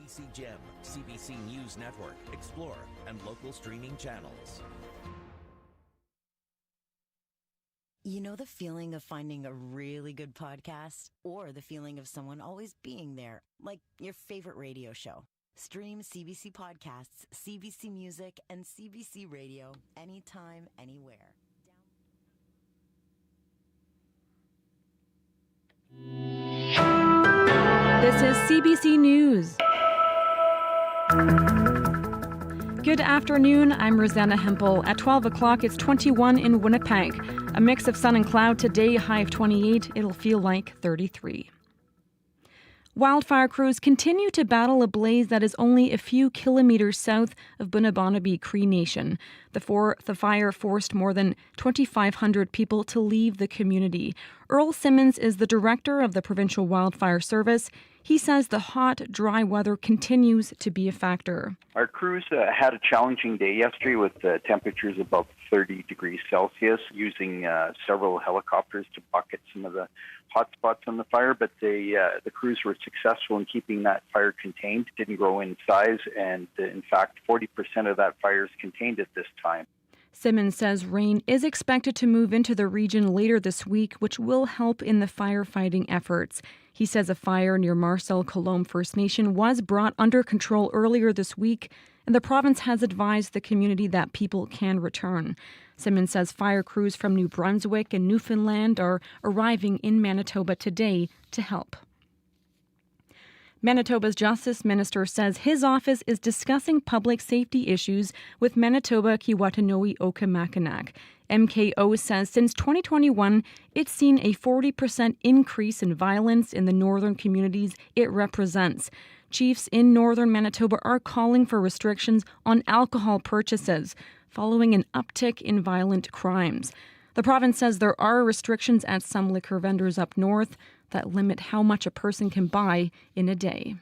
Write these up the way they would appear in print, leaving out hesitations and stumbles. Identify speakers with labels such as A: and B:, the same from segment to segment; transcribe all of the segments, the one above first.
A: CBC Gem, CBC News Network, Explore, and local streaming channels.
B: You know the feeling of finding a really good podcast? Or the feeling of someone always being there, like your favorite radio show? Stream CBC Podcasts, CBC Music, and CBC Radio anytime, anywhere.
C: This is CBC News. Good afternoon, I'm Rosanna Hempel. At 12 o'clock, it's 21 in Winnipeg. A mix of sun and cloud today, high of 28. It'll feel like 33. Wildfire crews continue to battle a blaze that is only a few kilometers south of Bunabonabee Cree Nation. The fire forced more than 2,500 people to leave the community. Earl Simmons is the director of the Provincial Wildfire Service. He says the hot, dry weather continues to be a factor.
D: Our crews had a challenging day yesterday with temperatures above 30 degrees Celsius, using several helicopters to bucket some of the hot spots on the fire, but the crews were successful in keeping that fire contained. It didn't grow in size, and in fact, 40% of that fire is contained at this time.
C: Simmons says rain is expected to move into the region later this week, which will help in the firefighting efforts. He says a fire near Marcel Colombe First Nation was brought under control earlier this week, and the province has advised the community that people can return. Simmons says fire crews from New Brunswick and Newfoundland are arriving in Manitoba today to help. Manitoba's Justice Minister says his office is discussing public safety issues with Manitoba Kiiwetinoong Okimakanak. MKO says since 2021, it's seen a 40% increase in violence in the northern communities it represents. Chiefs in northern Manitoba are calling for restrictions on alcohol purchases, following an uptick in violent crimes. The province says there are restrictions at some liquor vendors up north that limit how much a person can buy in a day.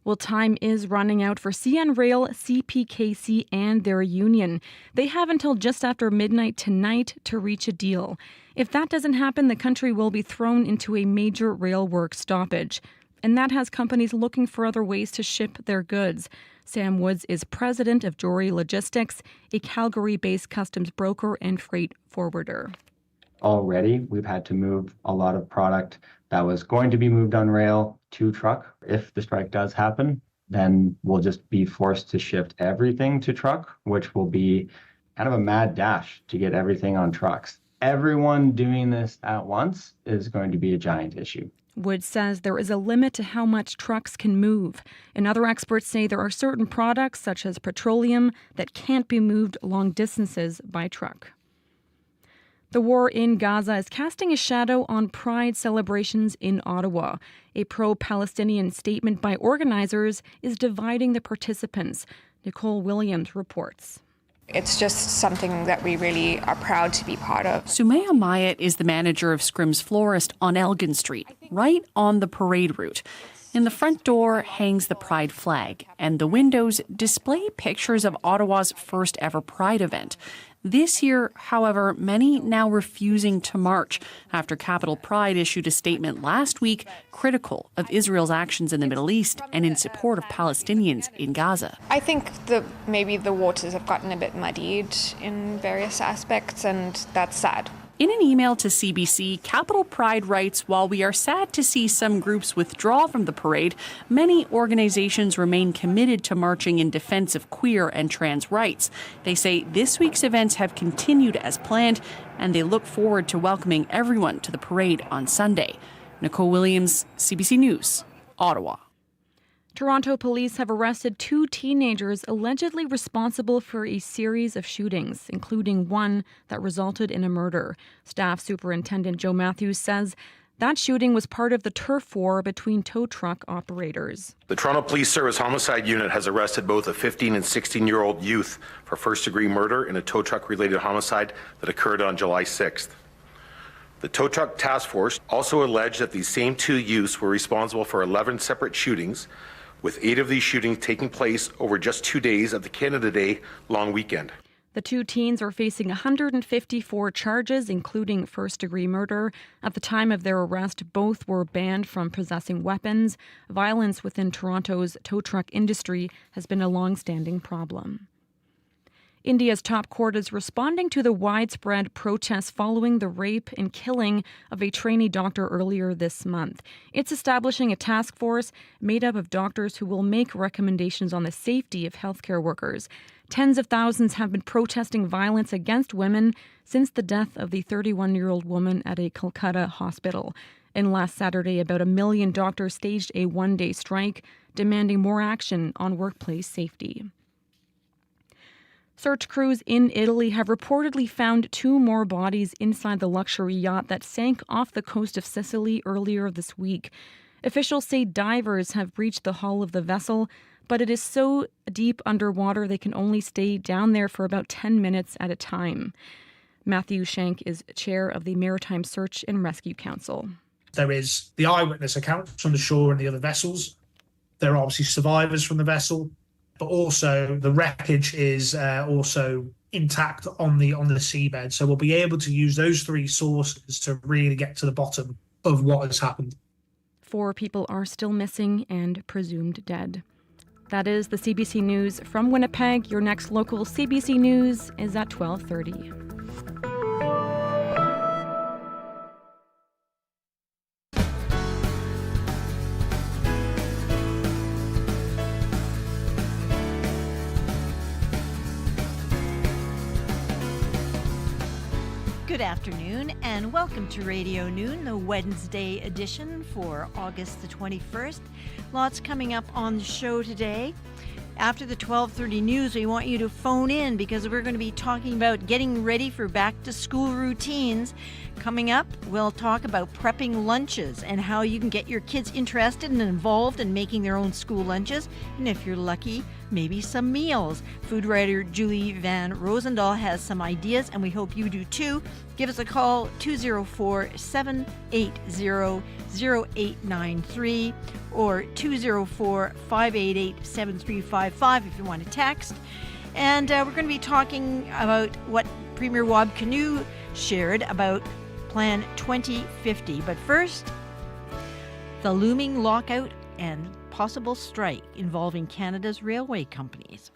C: Well, time is running out for CN Rail, CPKC, and their union. They have until just after midnight tonight to reach a deal. If that doesn't happen, the country will be thrown into a major rail work stoppage. And that has companies looking for other ways to ship their goods. Sam Woods is president of Jory Logistics, a Calgary-based customs broker and freight forwarder.
E: Already, we've had to move a lot of product that was going to be moved on rail to truck. If the strike does happen, then we'll just be forced to shift everything to truck, which will be kind of a mad dash to get everything on trucks. Everyone doing this at once is going to be a giant issue.
C: Woods says there is a limit to how much trucks can move. And other experts say there are certain products, such as petroleum, that can't be moved long distances by truck. The war in Gaza is casting a shadow on Pride celebrations in Ottawa. A pro-Palestinian statement by organizers is dividing the participants. Nicole Williams reports.
F: It's just something that we really are proud to be part of.
G: Sumaya Myatt is the manager of Scrim's Florist on Elgin Street, right on the parade route. In the front door hangs the Pride flag, and the windows display pictures of Ottawa's first ever Pride event. This year, however, many now refusing to march after Capital Pride issued a statement last week critical of Israel's actions in the Middle East and in support of Palestinians in Gaza.
F: I think maybe the waters have gotten a bit muddied in various aspects, and that's sad.
G: In an email to CBC, Capital Pride writes, while we are sad to see some groups withdraw from the parade, many organizations remain committed to marching in defense of queer and trans rights. They say this week's events have continued as planned, and they look forward to welcoming everyone to the parade on Sunday. Nicole Williams, CBC News, Ottawa.
C: Toronto police have arrested 2 teenagers allegedly responsible for a series of shootings, including one that resulted in a murder. Staff Superintendent Joe Matthews says that shooting was part of the turf war between tow truck operators.
H: The Toronto Police Service Homicide Unit has arrested both a 15 and 16-year-old youth for first-degree murder in a tow truck-related homicide that occurred on July 6th. The tow truck task force also alleged that these same 2 youths were responsible for 11 separate shootings, with 8 of these shootings taking place over just 2 days of the Canada Day long weekend.
C: The two teens are facing 154 charges, including first-degree murder. At the time of their arrest, both were banned from possessing weapons. Violence within Toronto's tow truck industry has been a long-standing problem. India's top court is responding to the widespread protests following the rape and killing of a trainee doctor earlier this month. It's establishing a task force made up of doctors who will make recommendations on the safety of healthcare workers. Tens of thousands have been protesting violence against women since the death of the 31-year-old woman at a Calcutta hospital. And last Saturday, about 1 million doctors staged a one-day strike, demanding more action on workplace safety. Search crews in Italy have reportedly found 2 more bodies inside the luxury yacht that sank off the coast of Sicily earlier this week. Officials say divers have breached the hull of the vessel, but it is so deep underwater they can only stay down there for about 10 minutes at a time. Matthew Shank is chair of the Maritime Search and Rescue Council.
I: There is the eyewitness accounts from the shore and the other vessels. There are obviously survivors from the vessel, but also the wreckage is also intact on the seabed. So we'll be able to use those 3 sources to really get to the bottom of what has happened.
C: 4 people are still missing and presumed dead. That is the CBC News from Winnipeg. Your next local CBC News is at 12:30.
J: Good afternoon and welcome to Radio Noon, the Wednesday edition for August the 21st. Lots coming up on the show today. After the 12:30 news, we want you to phone in because we're going to be talking about getting ready for back-to-school routines. Coming up, we'll talk about prepping lunches and how you can get your kids interested and involved in making their own school lunches. And if you're lucky, maybe some meals. Food writer Julie Van Rosendahl has some ideas, and we hope you do too. Give us a call, 204-780-0893 or 204-588-7355 if you want to text. And we're going to be talking about what Premier Wab Kinew shared about Plan 2050. But first, the looming lockout and possible strike involving Canada's railway companies.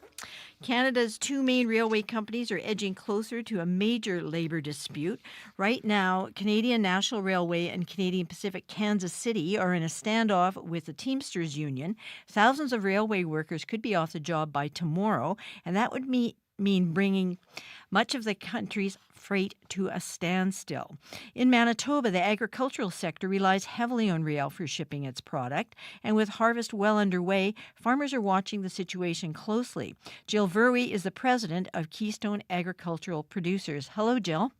J: Canada's 2 main railway companies are edging closer to a major labor dispute. Right now, Canadian National Railway and Canadian Pacific Kansas City are in a standoff with the Teamsters Union. Thousands of railway workers could be off the job by tomorrow, and that would mean bringing much of the country's freight to a standstill. In Manitoba, the agricultural sector relies heavily on rail for shipping its product, and with harvest well underway, farmers are watching the situation closely. Jill Verwey is the president of Keystone Agricultural Producers. Hello, Jill.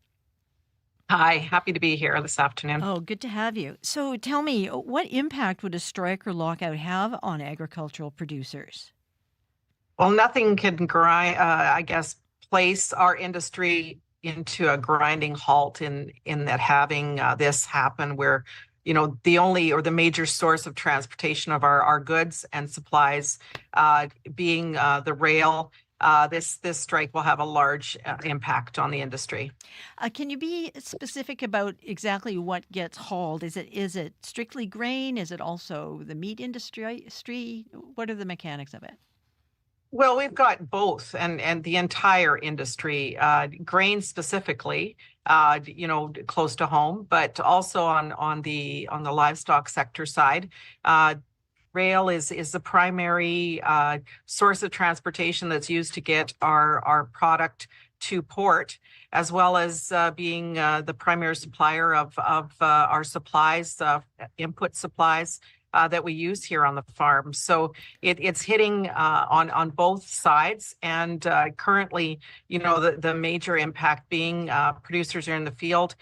K: Hi, happy to be here this afternoon.
J: Oh, good to have you. So tell me, what impact would a strike or lockout have on agricultural producers?
K: Well, nothing can place our industry into a grinding halt in that having this happen where, the only or the major source of transportation of our goods and supplies being the rail, this strike will have a large impact on the industry.
J: Can you be specific about exactly what gets hauled? Is it strictly grain? Is it also the meat industry? What are the mechanics of it?
K: Well, we've got both and the entire industry, grain specifically, close to home, but also on the livestock sector side. Rail is the primary source of transportation that's used to get our product to port, as well as being the primary supplier of our supplies, input supplies, that we use here on the farm. So it's hitting on both sides. And currently, the major impact being producers are in the field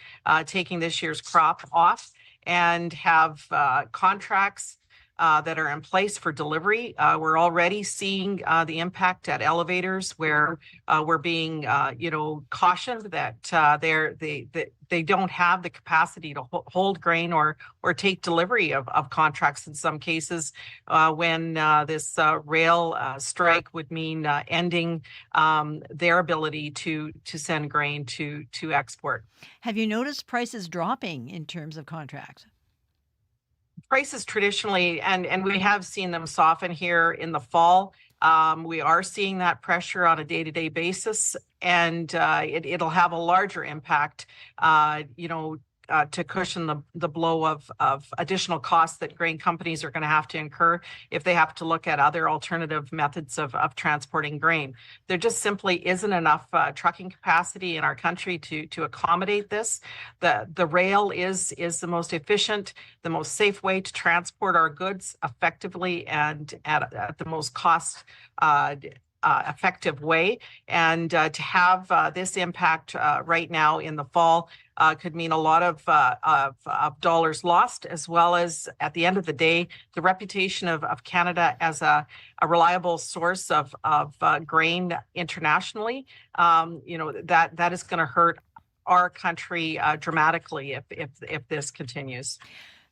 K: taking this year's crop off and have contracts that are in place for delivery. We're already seeing the impact at elevators where we're being, cautioned that they don't have the capacity to hold grain or take delivery of contracts in some cases when this rail strike would mean ending their ability to send grain to export.
J: Have you noticed prices dropping in terms of contracts?
K: Prices traditionally, and we have seen them soften here in the fall. We are seeing that pressure on a day-to-day basis, and it'll have a larger impact, to cushion the blow of additional costs that grain companies are going to have to incur if they have to look at other alternative methods of transporting grain. There just simply isn't enough trucking capacity in our country to accommodate this. The rail is the most efficient, the most safe way to transport our goods effectively and at the most cost effective way. And to have this impact right now in the fall could mean a lot of dollars lost, as well as, at the end of the day, the reputation of Canada as a reliable source of grain internationally. That is going to hurt our country dramatically if this continues.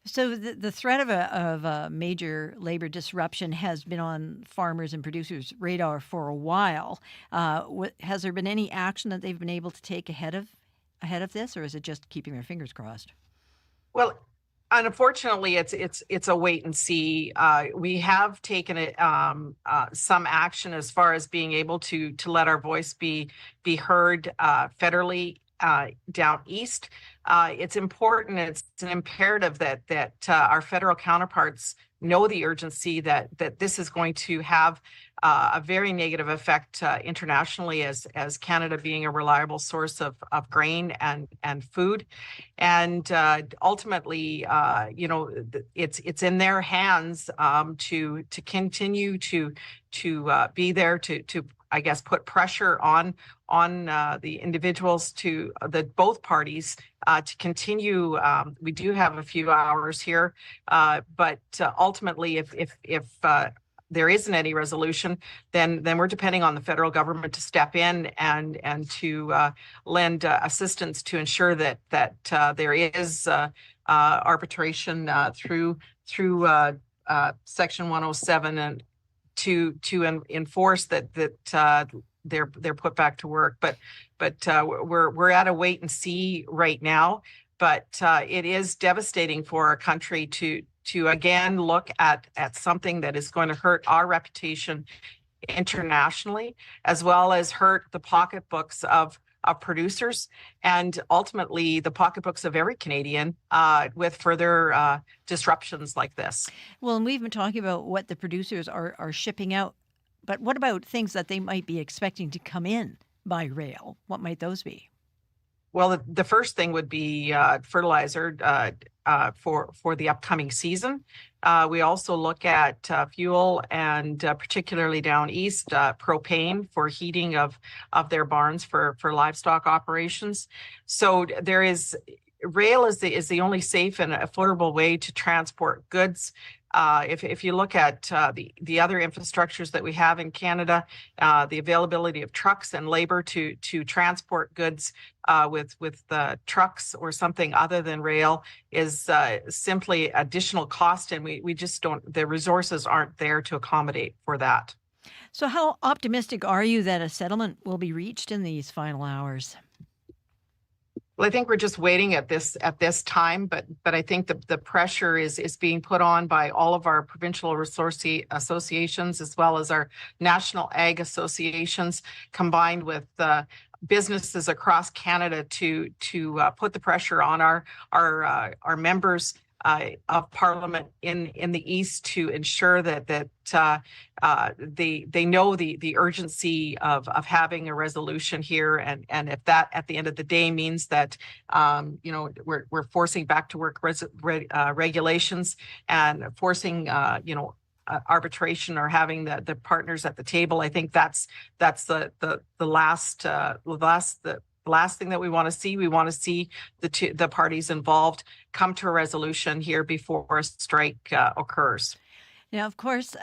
J: So the threat of a major labor disruption has been on farmers and producers' radar for a while. Has there been any action that they've been able to take ahead of this, or is it just keeping their fingers crossed?
K: Well, unfortunately, it's a wait and see. We have taken some action as far as being able to let our voice be heard federally down east. It's important. It's an imperative that our federal counterparts know the urgency that this is going to have a very negative effect internationally as Canada being a reliable source of grain and food, and ultimately, it's in their hands to continue to be there to I guess put pressure on the individuals to both parties to continue. We do have a few hours here, but ultimately, if there isn't any resolution, then we're depending on the federal government to step in and to lend assistance to ensure that there is arbitration through Section 107 and to enforce that they're put back to work. But we're at a wait and see right now. But it is devastating for our country to again look at something that is going to hurt our reputation internationally, as well as hurt the pocketbooks of producers and ultimately the pocketbooks of every Canadian with further disruptions like this.
J: Well, and we've been talking about what the producers are shipping out, but what about things that they might be expecting to come in by rail? What might those be?
K: Well, the first thing would be fertilizer for the upcoming season. We also look at fuel and particularly down east, propane for heating of their barns for livestock operations. So rail is the only safe and affordable way to transport goods. If you look at the other infrastructures that we have in Canada, the availability of trucks and labor to transport goods with trucks or something other than rail is simply additional cost, and we just don't. The resources aren't there to accommodate for that.
J: So, how optimistic are you that a settlement will be reached in these final hours?
K: Well, I think we're just waiting at this time, but I think the pressure is being put on by all of our provincial resource associations as well as our national ag associations, combined with businesses across Canada to put the pressure on our members of Parliament in the East to ensure that they know the urgency of having a resolution here, and if that at the end of the day means that we're forcing back to work regulations and forcing arbitration or having the partners at the table, I think that's the last thing that we want to see. We want to see the parties involved come to a resolution here before a strike occurs.
J: Now, of course,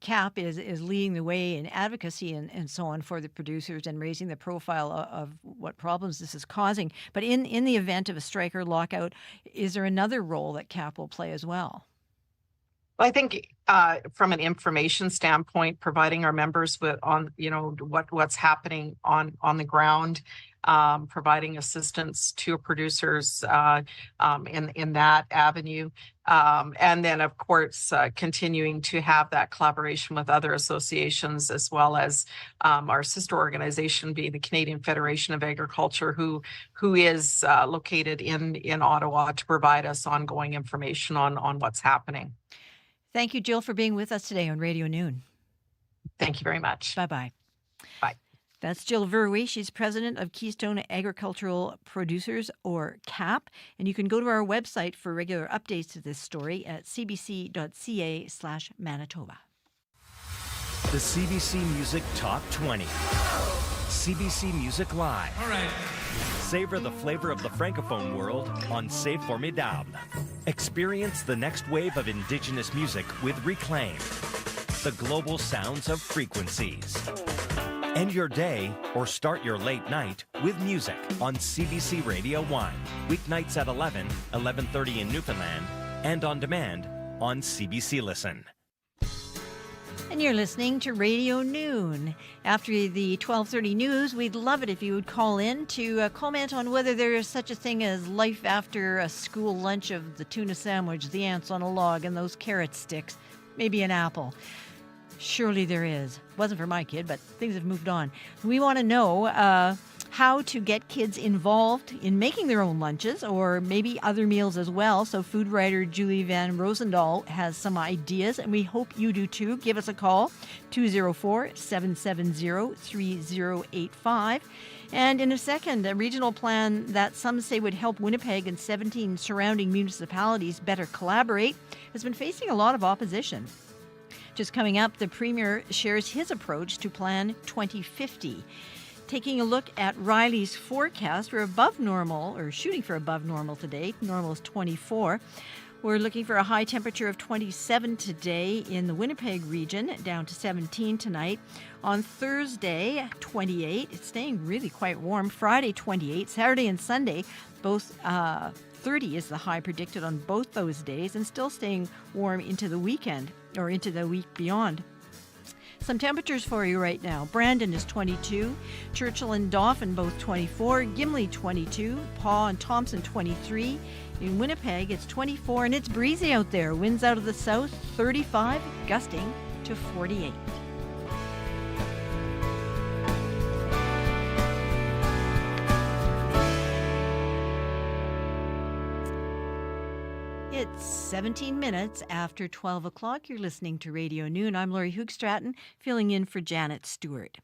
J: CAP is leading the way in advocacy and so on for the producers and raising the profile of what problems this is causing. But in the event of a strike or lockout, is there another role that CAP will play as well?
K: Well, I think from an information standpoint, providing our members with what's happening on the ground, providing assistance to producers in that avenue, and then of course continuing to have that collaboration with other associations, as well as our sister organization being the Canadian Federation of Agriculture, who is located in Ottawa, to provide us ongoing information on what's happening.
J: Thank you, Jill, for being with us today on Radio Noon.
K: Thank you very much.
J: Bye-bye.
K: Bye.
J: That's Jill Verwey. She's president of Keystone Agricultural Producers, or CAP. And you can go to our website for regular updates to this story at cbc.ca/Manitoba.
A: The CBC Music Top 20. CBC Music Live.
L: All right.
A: Savor the flavor of the Francophone world on C'est Formidable. Experience the next wave of Indigenous music with Reclaim. The global sounds of frequencies. End your day or start your late night with music on CBC Radio 1. Weeknights at 11, 11:30 in Newfoundland, and on demand on CBC Listen.
J: And you're listening to Radio Noon. After the 12:30 news, we'd love it if you would call in to comment on whether there is such a thing as life after a school lunch of the tuna sandwich, the ants on a log, and those carrot sticks, maybe an apple. Surely there is. Wasn't for my kid, but things have moved on. We want to know how to get kids involved in making their own lunches, or maybe other meals as well. So food writer Julie Van Rosendaal has some ideas, and we hope you do too. Give us a call, 204-770-3085. And in a second, a regional plan that some say would help Winnipeg and 17 surrounding municipalities better collaborate has been facing a lot of opposition. Just coming up, the Premier shares his approach to Plan 2050. Taking a look at Riley's forecast, we're above normal, or shooting for above normal today. Normal is 24. We're looking for a high temperature of 27 today in the Winnipeg region, down to 17 tonight. On Thursday, 28. It's staying really quite warm. Friday, 28. Saturday and Sunday, both 30 is the high predicted on both those days, and still staying warm into the weekend, or into the week beyond. Some temperatures for you right now. Brandon is 22, Churchill and Dauphin both 24, Gimli 22, Paw and Thompson 23. In Winnipeg, it's 24, and it's breezy out there. Winds out of the south, 35, gusting to 48. It's 17 minutes after 12 o'clock. You're listening to Radio Noon. I'm Laurie Hoogstraten, filling in for Janet Stewart.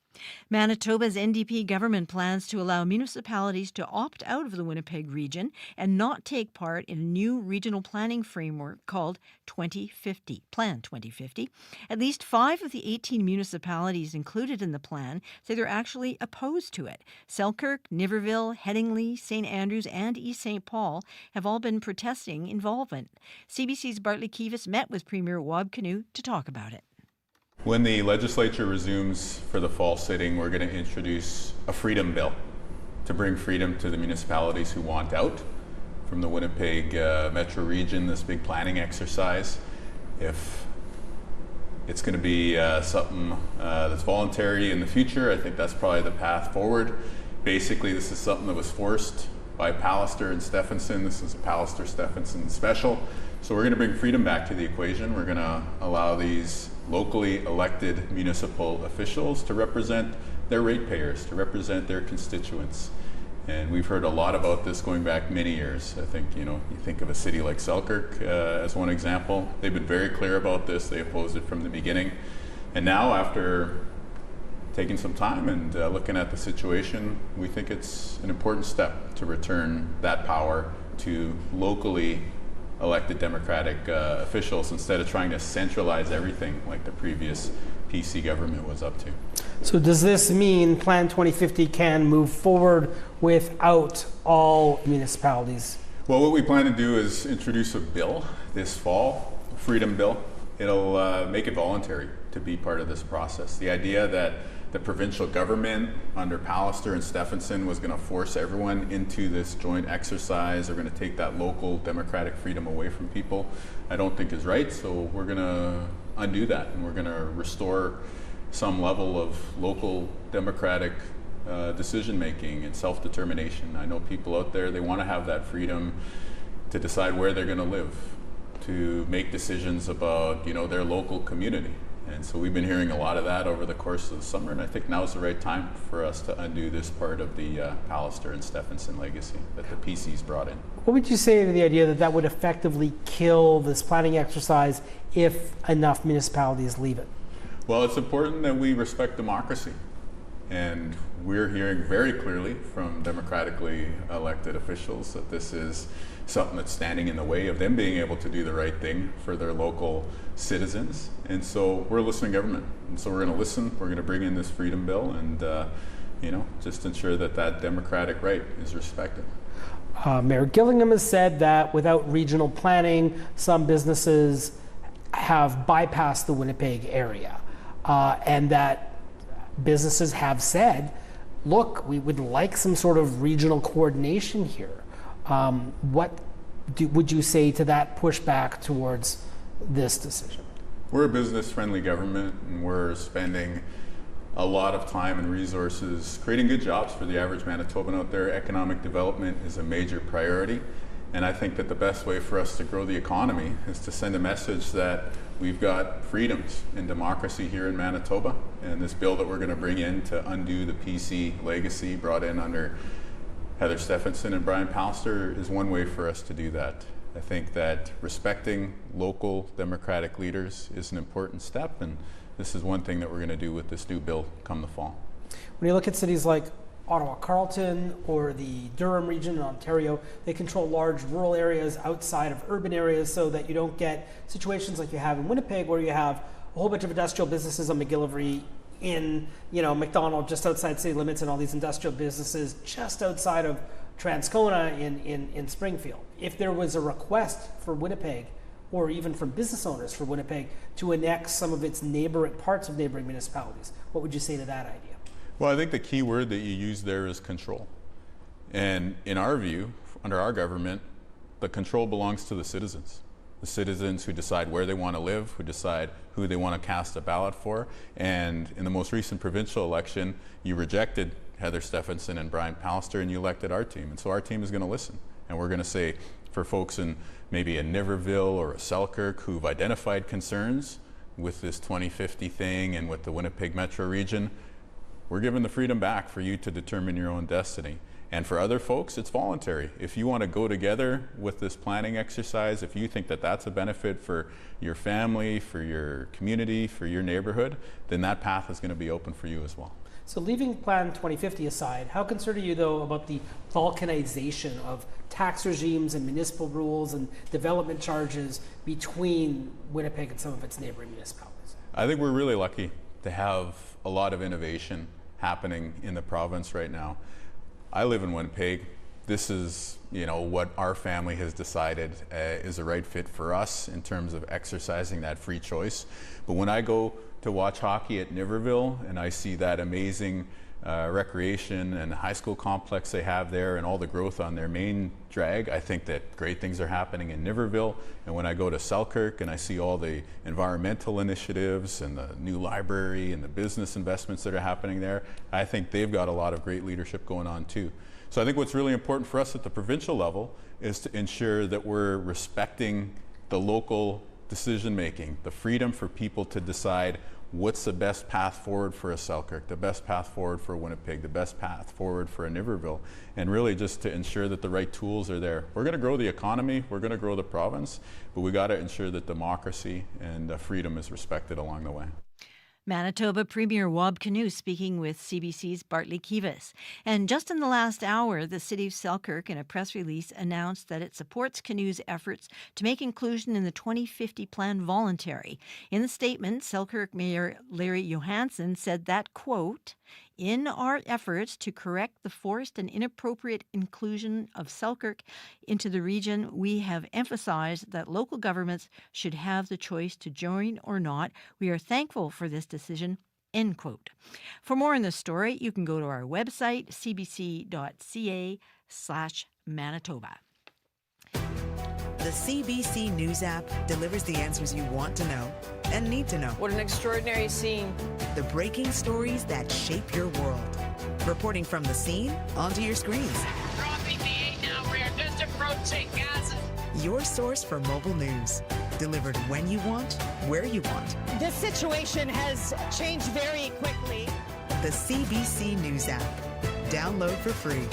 J: Manitoba's NDP government plans to allow municipalities to opt out of the Winnipeg region and not take part in a new regional planning framework called 2050, Plan 2050. At least 5 of the 18 municipalities included in the plan say they're actually opposed to it. Selkirk, Niverville, Headingley, St. Andrews, and East St. Paul have all been protesting involvement. CBC's Bartley Kivas met with Premier Wab Kinew to talk about it.
L: When the legislature resumes for the fall sitting, we're going to introduce a freedom bill to bring freedom to the municipalities who want out from the Winnipeg metro region, this big planning exercise. If it's going to be something that's voluntary in the future, I think that's probably the path forward. Basically, this is something that was forced by Pallister and Stephenson. This is a Pallister-Stephenson special. So we're going to bring freedom back to the equation. We're going to allow these locally elected municipal officials to represent their ratepayers, to represent their constituents. And we've heard a lot about this going back many years. I think, you think of a city like Selkirk as one example. They've been very clear about this. They opposed it from the beginning. And now, after taking some time and looking at the situation, we think it's an important step to return that power to locally elected democratic officials instead of trying to centralize everything like the previous PC government was up to.
M: So does this mean Plan 2050 can move forward without all municipalities?
L: Well, what we plan to do is introduce a bill this fall, a freedom bill, it'll make it voluntary to be part of this process. The idea that the provincial government under Pallister and Stephenson was going to force everyone into this joint exercise, or going to take that local democratic freedom away from people, I don't think is right. So we're going to undo that, and we're going to restore some level of local democratic decision making and self-determination. I know people out there, they want to have that freedom to decide where they're going to live, to make decisions about, their local community. And so we've been hearing a lot of that over the course of the summer, and I think now's the right time for us to undo this part of the Pallister and Stephenson legacy that the PC's brought in.
M: What would you say to the idea that that would effectively kill this planning exercise if enough municipalities leave it?
L: Well, it's important that we respect democracy. And we're hearing very clearly from democratically elected officials that this is something that's standing in the way of them being able to do the right thing for their local citizens. And so we're a listening government. And so we're going to listen. We're going to bring in this freedom bill and, just ensure that that democratic right is respected.
M: Mayor Gillingham has said that without regional planning, some businesses have bypassed the Winnipeg area, and that businesses have said, look, we would like some sort of regional coordination here. What would you say to that pushback towards this decision?
L: We're a business-friendly government, and we're spending a lot of time and resources creating good jobs for the average Manitoban out there. Economic development is a major priority, and I think that the best way for us to grow the economy is to send a message that we've got freedoms and democracy here in Manitoba, and this bill that we're going to bring in to undo the PC legacy brought in under Heather Stephenson and Brian Pallister is one way for us to do that. I think that respecting local democratic leaders is an important step, and this is one thing that we're going to do with this new bill come the fall.
M: When you look at cities like Ottawa Carleton or the Durham region in Ontario, they control large rural areas outside of urban areas so that you don't get situations like you have in Winnipeg where you have a whole bunch of industrial businesses on McGillivray in, McDonald just outside city limits, and all these industrial businesses just outside of Transcona in Springfield. If there was a request for Winnipeg, or even from business owners for Winnipeg, to annex some of its parts of neighboring municipalities, what would you say to that idea?
L: Well, I think the key word that you use there is control. And in our view, under our government, the control belongs to the citizens who decide where they want to live, who decide who they want to cast a ballot for. And in the most recent provincial election, you rejected Heather Stephenson and Brian Pallister, and you elected our team. And so our team is going to listen. And we're going to say, for folks in maybe a Niverville or a Selkirk who've identified concerns with this 2050 thing and with the Winnipeg metro region, we're giving the freedom back for you to determine your own destiny. And for other folks, it's voluntary. If you want to go together with this planning exercise, if you think that that's a benefit for your family, for your community, for your neighborhood, then that path is going to be open for you as well.
M: So leaving Plan 2050 aside, how concerned are you, though, about the balkanization of tax regimes and municipal rules and development charges between Winnipeg and some of its neighboring municipalities?
L: I think we're really lucky to have a lot of innovation happening in the province right now. I live in Winnipeg. This is, what our family has decided is a right fit for us in terms of exercising that free choice. But when I go to watch hockey at Niverville and I see that amazing recreation and high school complex they have there and all the growth on their main drag, I think that great things are happening in Niverville. And when I go to Selkirk and I see all the environmental initiatives and the new library and the business investments that are happening there, I think they've got a lot of great leadership going on too. So I think what's really important for us at the provincial level is to ensure that we're respecting the local decision making, the freedom for people to decide what's the best path forward for a Selkirk, the best path forward for a Winnipeg, the best path forward for a Niverville, and really just to ensure that the right tools are there. We're going to grow the economy, we're going to grow the province, but we got to ensure that democracy and freedom is respected along the way.
J: Manitoba Premier Wab Kinew speaking with CBC's Bartley Kivas. And just in the last hour, the City of Selkirk, in a press release, announced that it supports Kinew's efforts to make inclusion in the 2050 plan voluntary. In the statement, Selkirk Mayor Larry Johansson said that, quote, In our efforts to correct the forced and inappropriate inclusion of Selkirk into the region, we have emphasized that local governments should have the choice to join or not. We are thankful for this decision. End quote. For more on this story, you can go to our website, cbc.ca/Manitoba.
N: The CBC News app delivers the answers you want to know and need to know.
O: What an extraordinary scene.
N: The breaking stories that shape your world. Reporting from the scene onto your screens.
O: Dropping the 8 now. We're just approaching Gaza.
N: Your source for mobile news. Delivered when you want, where you want.
O: This situation has changed very quickly.
N: The CBC News app. Download for free.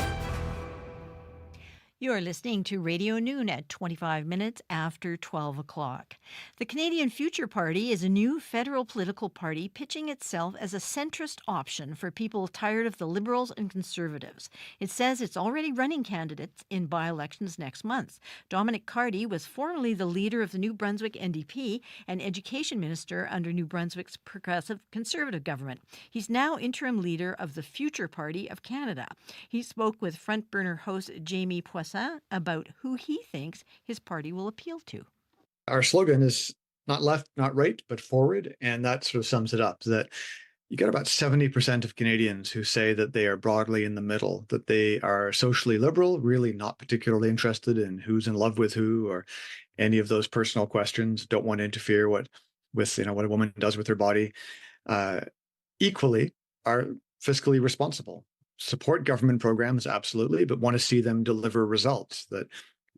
J: You are listening to Radio Noon at 25 minutes after 12 o'clock. The Canadian Future Party is a new federal political party pitching itself as a centrist option for people tired of the Liberals and Conservatives. It says it's already running candidates in by-elections next month. Dominic Carty was formerly the leader of the New Brunswick NDP and education minister under New Brunswick's progressive Conservative government. He's now interim leader of the Future Party of Canada. He spoke with Front Burner host Jamie Poisson about who he thinks his party will appeal to.
P: Our slogan is not left, not right, but forward. And that sort of sums it up, that you get about 70% of Canadians who say that they are broadly in the middle, that they are socially liberal, really not particularly interested in who's in love with who or any of those personal questions, don't want to interfere with what a woman does with her body. Equally are fiscally responsible. Support government programs, absolutely, but want to see them deliver results, that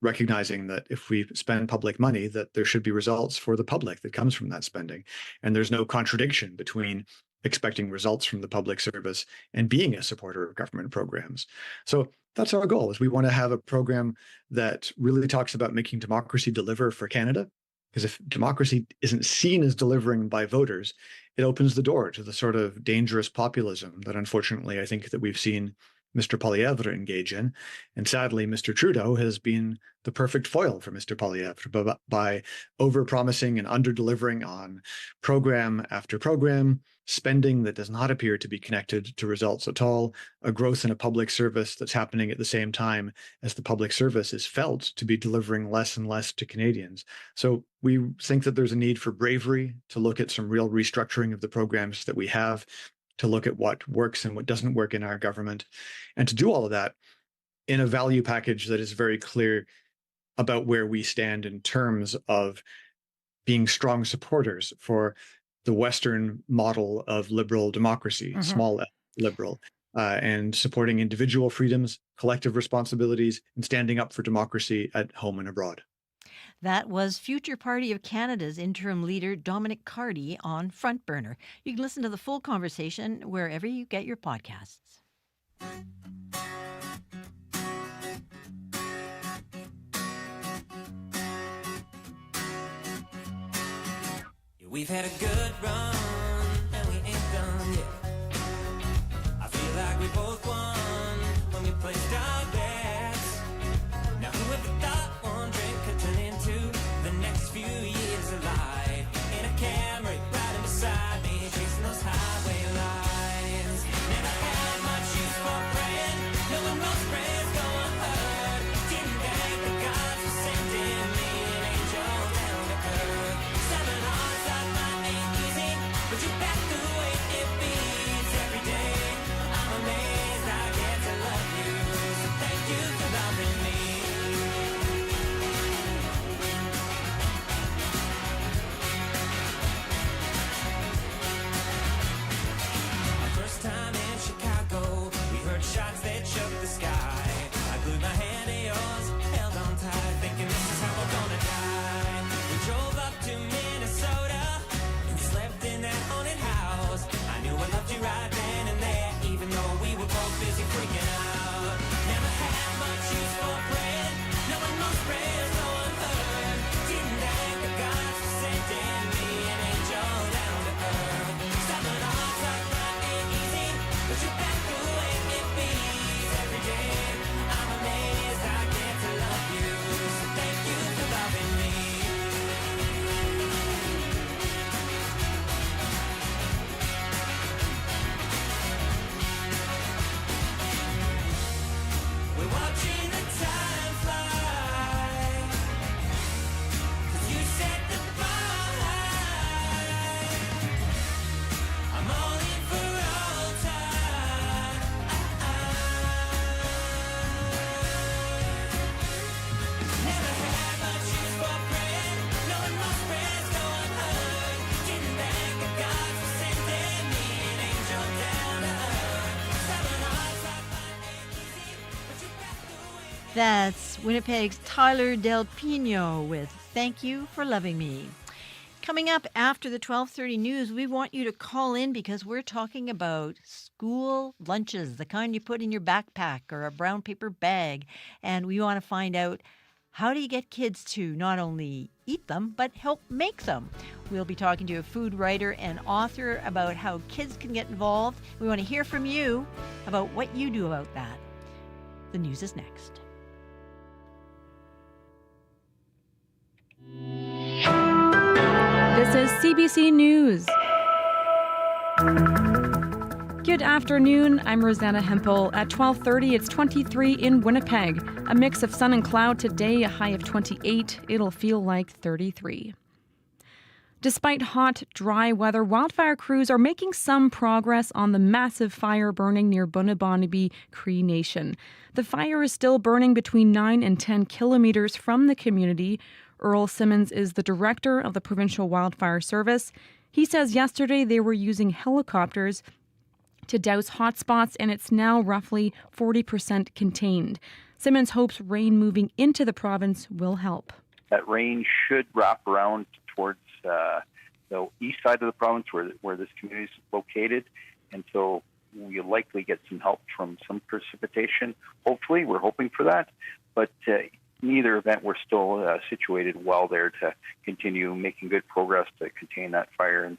P: recognizing that if we spend public money, that there should be results for the public that comes from that spending. And there's no contradiction between expecting results from the public service and being a supporter of government programs. So that's our goal, is we want to have a program that really talks about making democracy deliver for Canada. Because if democracy isn't seen as delivering by voters, it opens the door to the sort of dangerous populism that unfortunately I think that we've seen Mr. Poilievre engage in. And sadly, Mr. Trudeau has been the perfect foil for Mr. Poilievre by over-promising and under-delivering on program after program, spending that does not appear to be connected to results at all, a growth in a public service that's happening at the same time as the public service is felt to be delivering less and less to Canadians. So we think that there's a need for bravery to look at some real restructuring of the programs that we have, to look at what works and what doesn't work in our government, and to do all of that in a value package that is very clear about where we stand in terms of being strong supporters for the Western model of liberal democracy, small L liberal, and supporting individual freedoms, collective responsibilities, and standing up for democracy at home and abroad.
J: That was Future Party of Canada's interim leader, Dominic Carty, on Front Burner. You can listen to the full conversation wherever you get your podcasts.
Q: We've had a good run, and we ain't done yet. I feel like we both won when we placed our bets. Now whoever thought one drink could turn into the next few years of life? In a Camry, riding beside me, chasing those highway lines. Never had much use for praying, knowing most prayers go unheard. Didn't thank the gods for sending me an angel down to earth. 7 hearts that might ain't easy,
J: That's Winnipeg's Tyler Del Pino with Thank You for Loving Me. Coming up after the 12:30 news, we want you to call in because we're talking about school lunches, the kind you put in your backpack or a brown paper bag. And we want to find out, how do you get kids to not only eat them, but help make them? We'll be talking to a food writer and author about how kids can get involved. We want to hear from you about what you do about that. The news is next.
C: This is CBC News. Good afternoon, I'm Rosanna Hempel. At 12:30, it's 23 in Winnipeg. A mix of sun and cloud today, a high of 28. It'll feel like 33. Despite hot, dry weather, wildfire crews are making some progress on the massive fire burning near Bunabonibee Cree Nation. The fire is still burning between 9 and 10 kilometers from the community. Earl Simmons is the director of the Provincial Wildfire Service. He says yesterday they were using helicopters to douse hotspots, and it's now roughly 40% contained. Simmons hopes rain moving into the province will help.
D: That rain should wrap around towards the east side of the province where this community is located, and so we'll likely get some help from some precipitation. Hopefully, we're hoping for that, but in either event, we're still situated well there to continue making good progress to contain that fire.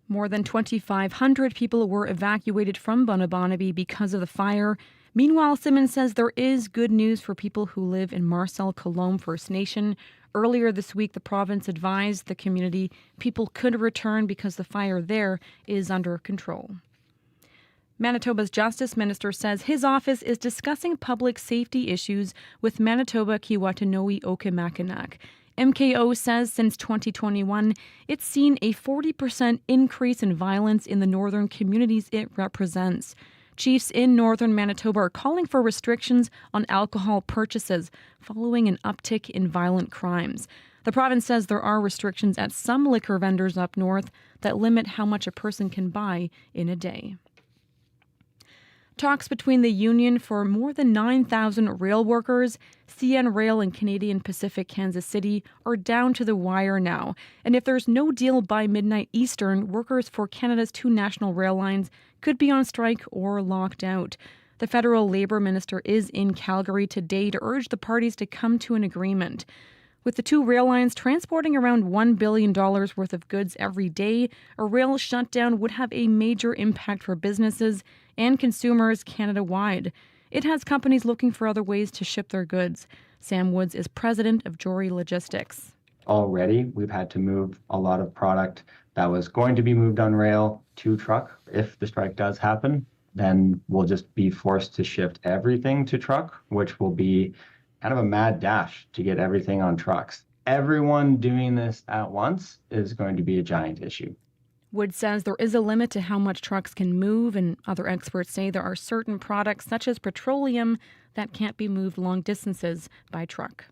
C: More than 2,500 people were evacuated from Bunabonibee because of the fire. Meanwhile, Simmons says there is good news for people who live in Marcel Colombe First Nation. Earlier this week, the province advised the community people could return because the fire there is under control. Manitoba's Justice Minister says his office is discussing public safety issues with Manitoba Kiiwetinoong Okimakanak. MKO says since 2021, it's seen a 40% increase in violence in the northern communities it represents. Chiefs in northern Manitoba are calling for restrictions on alcohol purchases following an uptick in violent crimes. The province says there are restrictions at some liquor vendors up north that limit how much a person can buy in a day. Talks between the union for more than 9,000 rail workers, CN Rail and Canadian Pacific Kansas City, are down to the wire now. And if there's no deal by midnight Eastern, workers for Canada's two national rail lines could be on strike or locked out. The federal labour minister is in Calgary today to urge the parties to come to an agreement. With the two rail lines transporting around $1 billion worth of goods every day, a rail shutdown would have a major impact for businesses and consumers Canada-wide. It has companies looking for other ways to ship their goods. Sam Woods is president of Jory Logistics.
E: Already, we've had to move a lot of product that was going to be moved on rail to truck. If the strike does happen, then we'll just be forced to shift everything to truck, which will be kind of a mad dash to get everything on trucks. Everyone doing this at once is going to be a giant issue.
C: Wood says there is a limit to how much trucks can move, and other experts say there are certain products, such as petroleum, that can't be moved long distances by truck.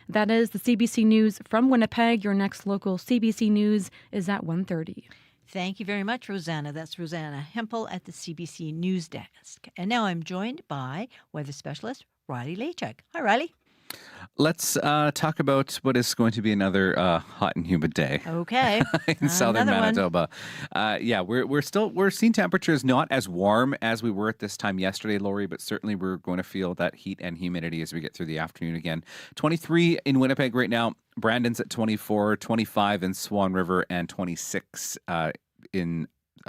C: That is the CBC News from Winnipeg. Your next local CBC News is at 1:30.
J: Thank you very much, Rosanna. That's Rosanna Hempel at the CBC News Desk. And now I'm joined by weather specialist Riley Lachuk. Hi, Riley.
R: Let's talk about what is going to be another hot and humid day.
J: Okay.
R: In southern
J: Another
R: Manitoba. We're seeing temperatures not as warm as we were at this time yesterday, Lori, but certainly we're going to feel that heat and humidity as we get through the afternoon again. 23 in Winnipeg right now. Brandon's at 24, 25 in Swan River, and 26 in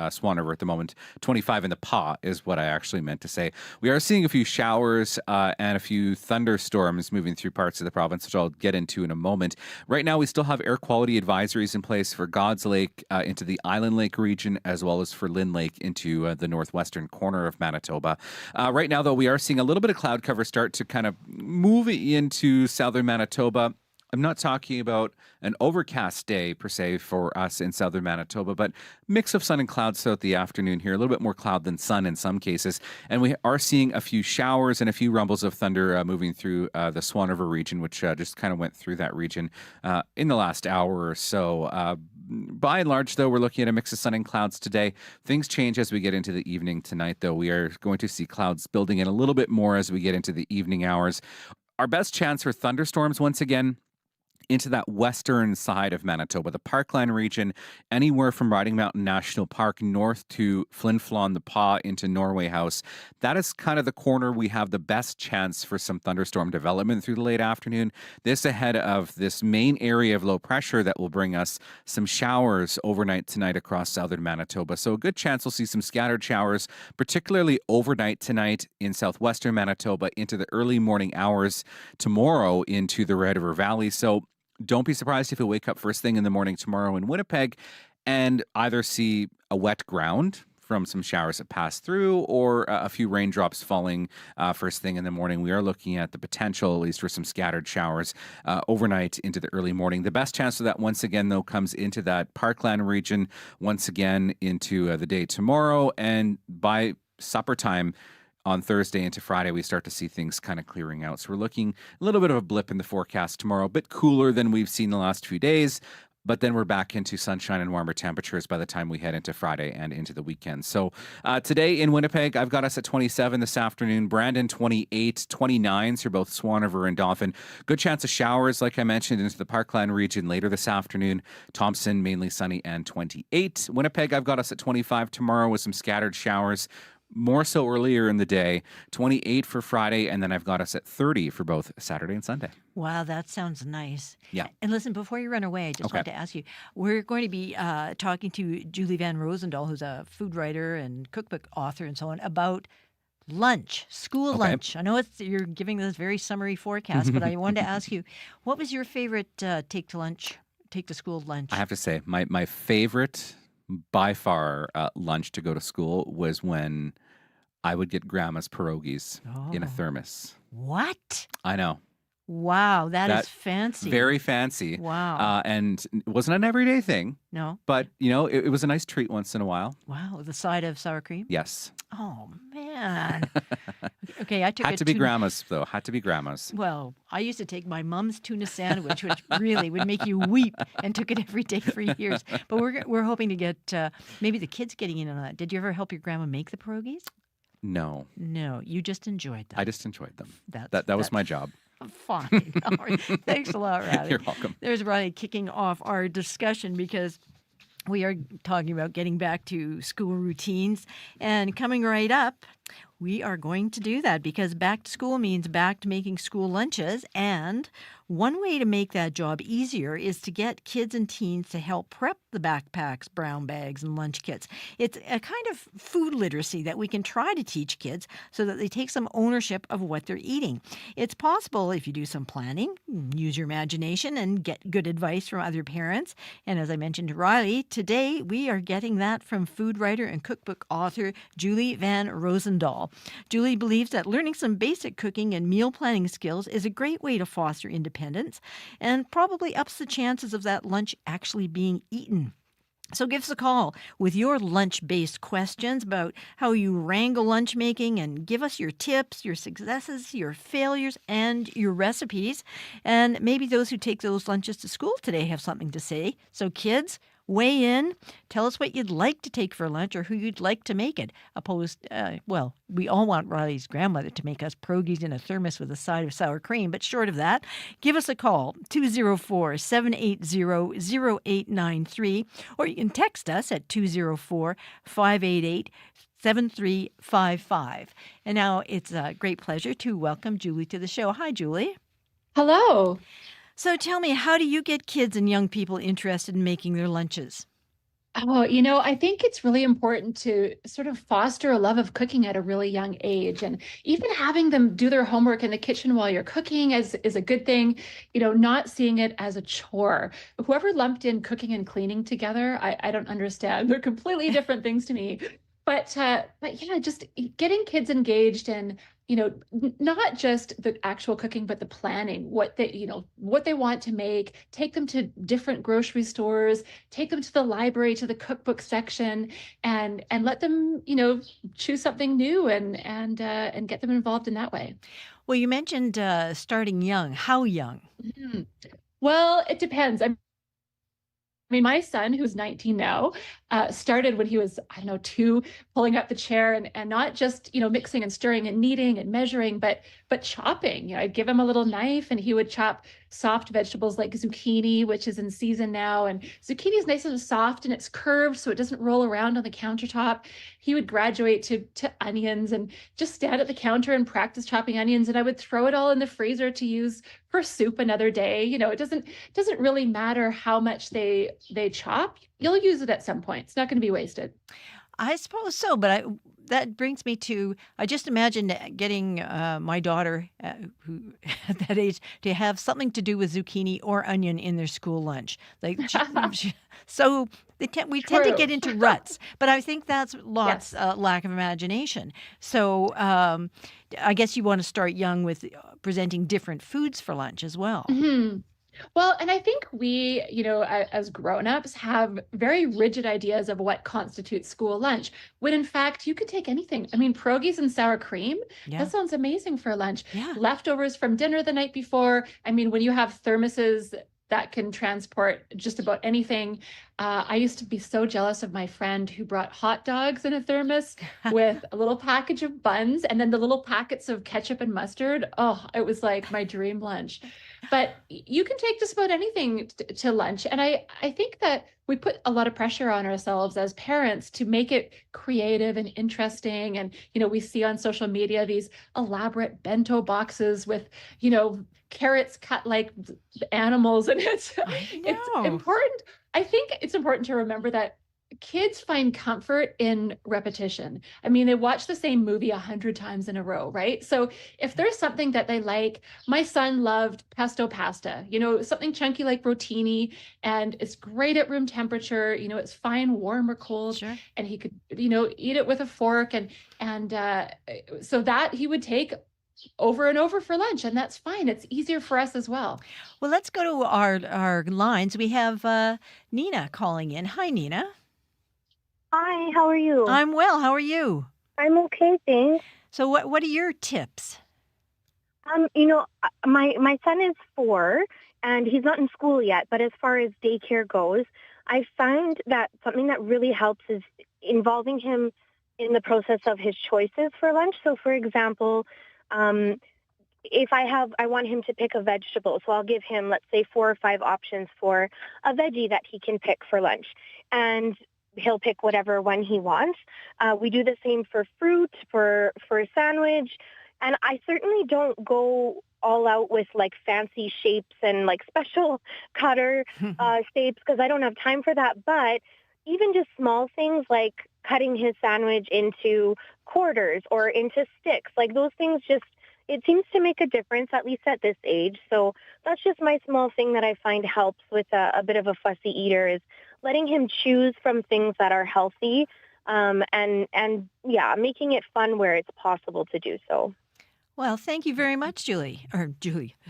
R: Swan River at the moment. 25 in the Pas is what I actually meant to say. We are seeing a few showers and a few thunderstorms moving through parts of the province, which I'll get into in a moment. Right now, we still have air quality advisories in place for God's Lake into the Island Lake region, as well as for Lynn Lake into the northwestern corner of Manitoba. Right now, though, we are seeing a little bit of cloud cover start to kind of move into southern Manitoba. I'm not talking about an overcast day per se for us in southern Manitoba, but mix of sun and clouds throughout the afternoon here, a little bit more cloud than sun in some cases. And we are seeing a few showers and a few rumbles of thunder moving through the Swan River region, which just kind of went through that region in the last hour or so. By and large, though, we're looking at a mix of sun and clouds today. Things change as we get into the evening tonight, though. We are going to see clouds building in a little bit more as we get into the evening hours. our best chance for thunderstorms once again into that western side of Manitoba, the Parkland region, anywhere from Riding Mountain National Park north to Flin Flon, the Pas into Norway House. That is kind of the corner we have the best chance for some thunderstorm development through the late afternoon. This ahead of this main area of low pressure that will bring us some showers overnight tonight across southern Manitoba. So a good chance we'll see some scattered showers, particularly overnight tonight in southwestern Manitoba into the early morning hours tomorrow into the Red River Valley. So don't be surprised if you wake up first thing in the morning tomorrow in Winnipeg and either see a wet ground from some showers that pass through or a few raindrops falling first thing in the morning. We are looking at the potential, at least, for some scattered showers overnight into the early morning. The best chance of that, once again, though, comes into that Parkland region once again into the day tomorrow. And by supper time, on Thursday into Friday, we start to see things kind of clearing out. So we're looking a little bit of a blip in the forecast tomorrow, a bit cooler than we've seen the last few days. But then we're back into sunshine and warmer temperatures by the time we head into Friday and into the weekend. So today in Winnipeg, I've got us at 27 this afternoon. Brandon, 28, 29s for both Swan River and Dauphin. Good chance of showers, like I mentioned, into the Parkland region later this afternoon. Thompson, mainly sunny and 28. Winnipeg, I've got us at 25 tomorrow with some scattered showers. More so earlier in the day, 28 for Friday, and then I've got us at 30 for both Saturday and Sunday.
J: Wow, that sounds nice.
R: Yeah.
J: And listen, before you run away, I just want to ask you, we're going to be talking to Julie Van Rosendahl, who's a food writer and cookbook author and so on, about lunch, school lunch. I know you're giving this very summary forecast, but I wanted to ask you, what was your favorite take to school lunch?
R: I have to say, my favorite by far lunch to go to school was when I would get grandma's pierogies in a thermos.
J: What?
R: I know.
J: Wow, that is fancy.
R: Very fancy.
J: Wow.
R: And it wasn't an everyday thing.
J: No.
R: But, it was a nice treat once in a while.
J: Wow, the side of sour cream?
R: Yes.
J: Oh, man. Okay, I took
R: Had to be grandma's, though. Had to be grandma's.
J: Well, I used to take my mom's tuna sandwich, which really would make you weep, and took it every day for years. But we're hoping to get maybe the kids getting in on that. Did you ever help your grandma make the pierogies?
R: No.
J: No, you just enjoyed them.
R: I just enjoyed them. That was
J: that's
R: my job.
J: Fine. All right. Thanks a lot, Riley.
R: You're welcome.
J: There's Riley kicking off our discussion because we are talking about getting back to school routines. And coming right up, we are going to do that because back to school means back to making school lunches. And one way to make that job easier is to get kids and teens to help prep the backpacks, brown bags, and lunch kits. It's a kind of food literacy that we can try to teach kids so that they take some ownership of what they're eating. It's possible if you do some planning, use your imagination, and get good advice from other parents. And as I mentioned to Riley, today we are getting that from food writer and cookbook author Julie Van Rosendahl. Julie believes that learning some basic cooking and meal planning skills is a great way to foster independence and probably ups the chances of that lunch actually being eaten. So give us a call with your lunch-based questions about how you wrangle lunch making and give us your tips, your successes, your failures, and your recipes. And maybe those who take those lunches to school today have something to say. So kids, weigh in. Tell us what you'd like to take for lunch or who you'd like to make it. We all want Riley's grandmother to make us pierogies in a thermos with a side of sour cream, but short of that, give us a call, 204-780-0893, or you can text us at 204-588-7355. And now it's a great pleasure to welcome Julie to the show. Hi, Julie.
S: Hello.
J: So tell me, how do you get kids and young people interested in making their lunches?
S: Oh, I think it's really important to sort of foster a love of cooking at a really young age. And even having them do their homework in the kitchen while you're cooking is a good thing, not seeing it as a chore. Whoever lumped in cooking and cleaning together, I don't understand. They're completely different things to me. But yeah, just getting kids engaged and not just the actual cooking, but the planning, what they want to make, take them to different grocery stores, take them to the library, to the cookbook section, and let them, choose something new and get them involved in that way.
J: Well, you mentioned starting young. How young?
S: Mm-hmm. Well, it depends. mean, my son, who's 19 now, started when he was, 2, pulling up the chair and not just, mixing and stirring and kneading and measuring, but chopping. I'd give him a little knife and he would chop soft vegetables like zucchini, which is in season now. And zucchini is nice and soft and it's curved so it doesn't roll around on the countertop. He would graduate to onions and just stand at the counter and practice chopping onions. And I would throw it all in the freezer to use for soup another day. It doesn't really matter how much they chop. You'll use it at some point. It's not going to be wasted.
J: I suppose so, but that brings me to, I just imagine getting my daughter, who at that age, to have something to do with zucchini or onion in their school lunch. So we tend to get into ruts, but I think that's lack of imagination. So I guess you want to start young with presenting different foods for lunch as well.
S: Mm-hmm. Well, and I think we, as grown-ups have very rigid ideas of what constitutes school lunch, when in fact you could take anything. I mean, pierogies and sour cream, that sounds amazing for lunch.
J: Yeah.
S: Leftovers from dinner the night before. I mean, when you have thermoses that can transport just about anything. I used to be so jealous of my friend who brought hot dogs in a thermos with a little package of buns and then the little packets of ketchup and mustard. Oh, it was like my dream lunch. But you can take just about anything to lunch. And I think that we put a lot of pressure on ourselves as parents to make it creative and interesting. And, we see on social media these elaborate bento boxes with, carrots cut like animals. And it's important. I think it's important to remember that kids find comfort in repetition. I mean, they watch the same movie 100 times in a row, right? So if there's something that they like, my son loved pesto pasta, something chunky like rotini, and it's great at room temperature. It's fine, warm or cold,
J: sure.
S: And he could, eat it with a fork, and so that he would take over and over for lunch, and that's fine. It's easier for us as well.
J: Well, let's go to our lines. We have Nina calling in. Hi, Nina.
T: Hi, how are you?
J: I'm well. How are you?
T: I'm okay, thanks.
J: So what are your tips?
T: My son is 4 and he's not in school yet, but as far as daycare goes, I find that something that really helps is involving him in the process of his choices for lunch. So for example, if I want him to pick a vegetable, so I'll give him, let's say, 4 or 5 options for a veggie that he can pick for lunch. And he'll pick whatever one he wants. We do the same for fruit, for a sandwich. And I certainly don't go all out with like fancy shapes and like special cutter shapes because I don't have time for that. But even just small things like cutting his sandwich into quarters or into sticks, like those things it seems to make a difference, at least at this age. So that's just my small thing that I find helps with a bit of a fussy eater is letting him choose from things that are healthy and making it fun where it's possible to do so.
J: Well, thank you very much, Julie.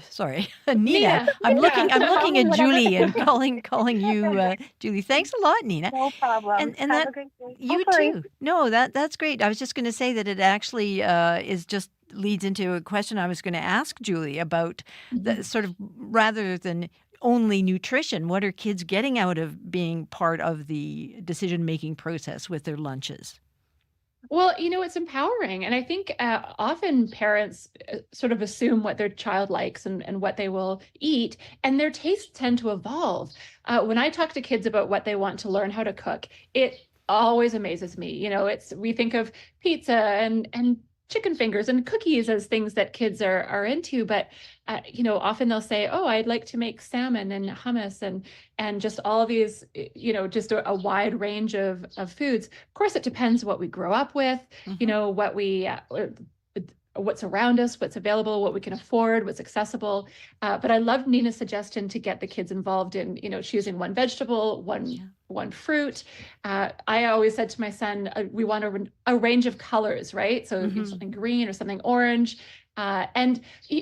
J: Sorry, Nina. I'm looking at Julie and calling you Julie. Thanks a lot, Nina.
T: No problem.
J: And have
T: a great day.
J: You too. No, that's great. I was just going to say that it actually leads into a question I was going to ask Julie about the sort of, rather than only nutrition, what are kids getting out of being part of the decision-making process with their lunches?
S: Well, it's empowering. And I think often parents sort of assume what their child likes and what they will eat, and their tastes tend to evolve. When I talk to kids about what they want to learn how to cook, it always amazes me. We think of pizza and chicken fingers and cookies as things that kids are into, but often they'll say, "Oh, I'd like to make salmon and hummus and just all of these, just a wide range of foods." Of course, it depends what we grow up with, what we what's around us, what's available, what we can afford, what's accessible. But I love Nina's suggestion to get the kids involved in, choosing one vegetable, one fruit. I always said to my son, we want a range of colors, right? So something green or something orange. And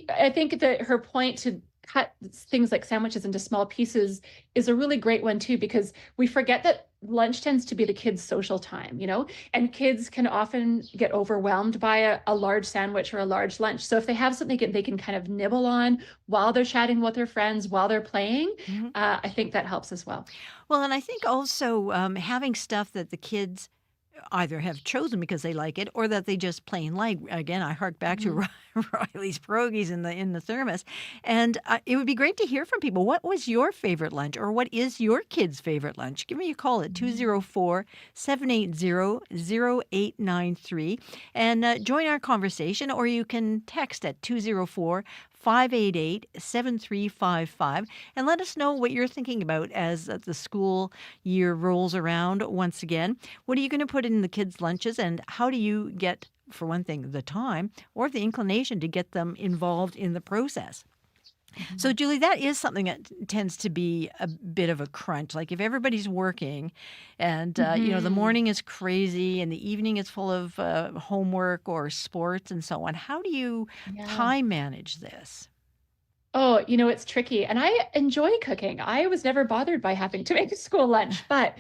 S: I think that her point cut things like sandwiches into small pieces is a really great one too, because we forget that lunch tends to be the kids' social time, and kids can often get overwhelmed by a large sandwich or a large lunch. So if they have something they can kind of nibble on while they're chatting with their friends, while they're playing, I think that helps as well.
J: Well, and I think also having stuff that the kids either have chosen because they like it or that they just plain like. Again, I hark back to Riley's pierogies in the thermos. And it would be great to hear from people. What was your favorite lunch, or what is your kid's favorite lunch? Give me a call at 204-780-0893 and join our conversation, or you can text at 204-588-7355 and let us know what you're thinking about as the school year rolls around once again. What are you going to put in the kids' lunches, and how do you get, for one thing, the time or the inclination to get them involved in the process? So, Julie, that is something that tends to be a bit of a crunch. Like if everybody's working and, the morning is crazy and the evening is full of homework or sports and so on, how do you time manage this?
S: Oh, it's tricky. And I enjoy cooking. I was never bothered by having to make a school lunch, but